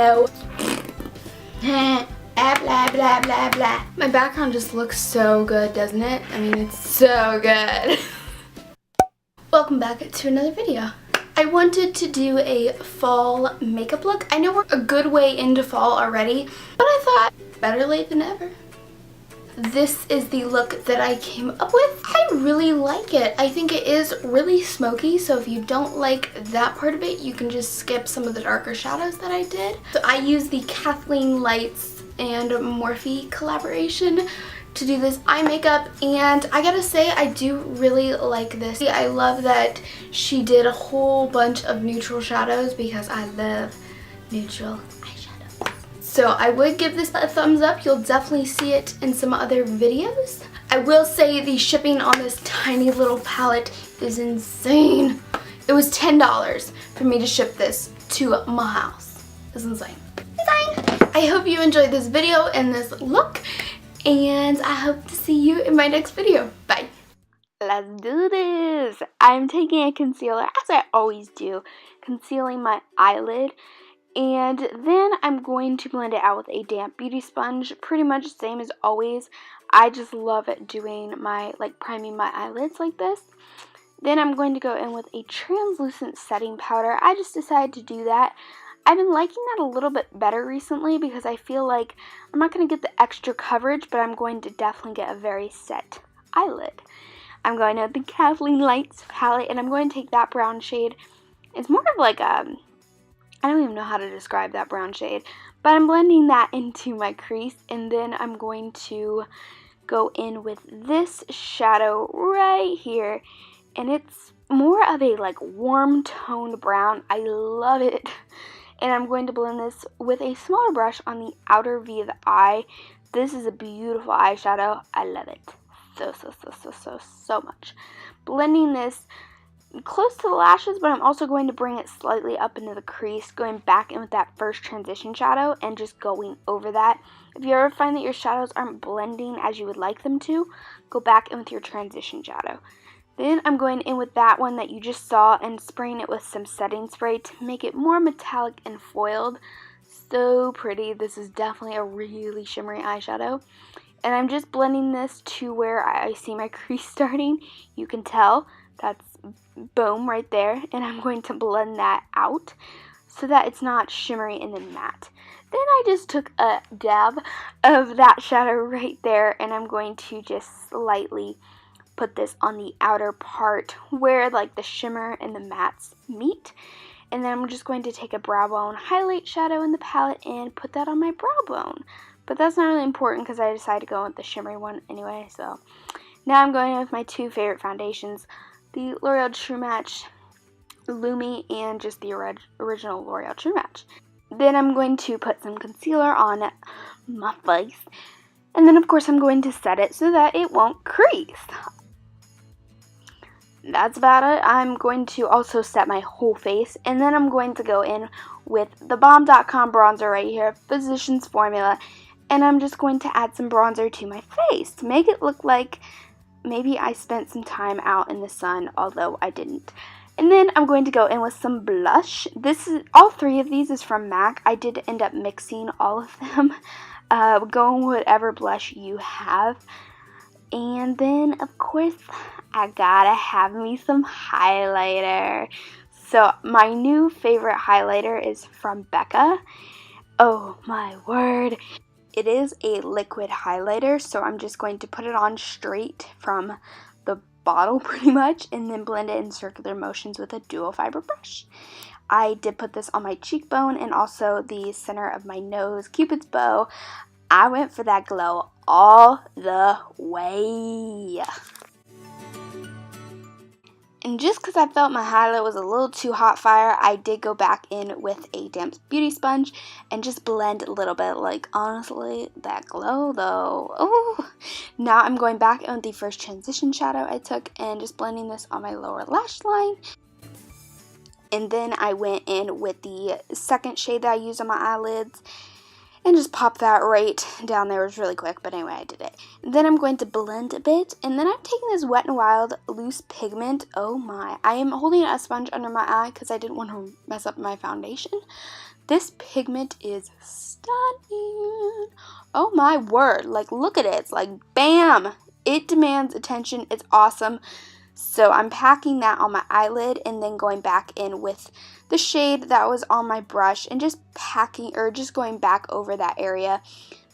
shadow. Blah, blah, blah, blah, blah. My background just looks so good, doesn't it? I mean, it's so good. Welcome back to another video. I wanted to do a fall makeup look. I know we're a good way into fall already, but I thought better late than never. This is the look that I came up with. I really like it. I think it is really smoky, so if you don't like that part of it, you can just skip some of the darker shadows that I did. So I used the Kathleen Lights and Morphe collaboration to do this eye makeup, and I gotta say I do really like this. I love that she did a whole bunch of neutral shadows because I love neutral eyeshadows. So I would give this a thumbs up. You'll definitely see it in some other videos. I will say the shipping on this tiny little palette is insane. It was $10 for me to ship this to my house. It's insane. I hope you enjoyed this video and this look, and I hope to see you in my next video. Bye. Let's do this. I'm taking a concealer, as I always do, concealing my eyelid, and then I'm going to blend it out with a damp beauty sponge, pretty much the same as always. I just love doing my, priming my eyelids like this. Then I'm going to go in with a translucent setting powder. I just decided to do that. I've been liking that a little bit better recently because I feel like I'm not going to get the extra coverage, but I'm going to definitely get a very set eyelid. I'm going to the Kathleen Lights palette, and I'm going to take that brown shade. It's more of like a, I don't even know how to describe that brown shade, but I'm blending that into my crease, and then I'm going to go in with this shadow right here, and it's more of a warm toned brown. I love it. And I'm going to blend this with a smaller brush on the outer V of the eye. This is a beautiful eyeshadow. I love it so much. Blending this close to the lashes, but I'm also going to bring it slightly up into the crease, going back in with that first transition shadow and just going over that. If you ever find that your shadows aren't blending as you would like them to, go back in with your transition shadow. Then I'm going in with that one that you just saw and spraying it with some setting spray to make it more metallic and foiled. So pretty. This is definitely a really shimmery eyeshadow. And I'm just blending this to where I see my crease starting. You can tell that's boom right there. And I'm going to blend that out so that it's not shimmery and then matte. Then I just took a dab of that shadow right there, and I'm going to just slightly put this on the outer part where the shimmer and the mattes meet. And then I'm just going to take a brow bone highlight shadow in the palette and put that on my brow bone. But that's not really important because I decided to go with the shimmery one anyway. So now I'm going in with my two favorite foundations, the L'Oreal True Match Lumi and just the original L'Oreal True Match. Then I'm going to put some concealer on my face. And then of course I'm going to set it so that it won't crease. That's about it. I'm going to also set my whole face, and then I'm going to go in with the Balm.com bronzer right here, Physicians Formula, and I'm just going to add some bronzer to my face to make it look like maybe I spent some time out in the sun, although I didn't. And then I'm going to go in with some blush. All three of these is from MAC. I did end up mixing all of them. Go with whatever blush you have. And then, of course, I gotta have me some highlighter. So my new favorite highlighter is from Becca. Oh my word. It is a liquid highlighter, so I'm just going to put it on straight from the bottle pretty much, and then blend it in circular motions with a dual fiber brush. I did put this on my cheekbone and also the center of my nose, Cupid's bow. I went for that glow all the way. And just because I felt my highlight was a little too hot fire, I did go back in with a damp beauty sponge and just blend a little bit. Honestly, that glow though. Oh, now I'm going back in with the first transition shadow I took and just blending this on my lower lash line. And then I went in with the second shade that I used on my eyelids and just pop that right down there. It was really quick, but anyway, I did it. Then I'm going to blend a bit, and then I'm taking this Wet n Wild loose pigment. Oh my, I am holding a sponge under my eye because I didn't want to mess up my foundation. This pigment is stunning. Oh my word, like look at it. It's like bam. It demands attention. It's awesome. So I'm packing that on my eyelid and then going back in with the shade that was on my brush and just packing or just going back over that area.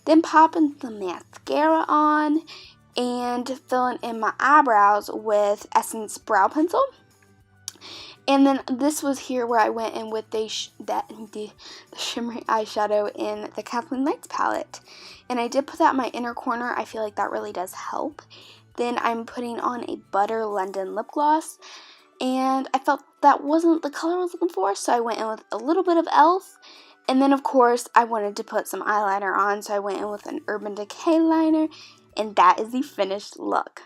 Then popping the mascara on and filling in my eyebrows with Essence Brow Pencil. And then this was here where I went in with the shimmery eyeshadow in the Kathleen Lights palette. And I did put that in my inner corner. I feel like that really does help. Then I'm putting on a Butter London lip gloss. And I felt that wasn't the color I was looking for, so I went in with a little bit of e.l.f. And then, of course, I wanted to put some eyeliner on, so I went in with an Urban Decay liner. And that is the finished look.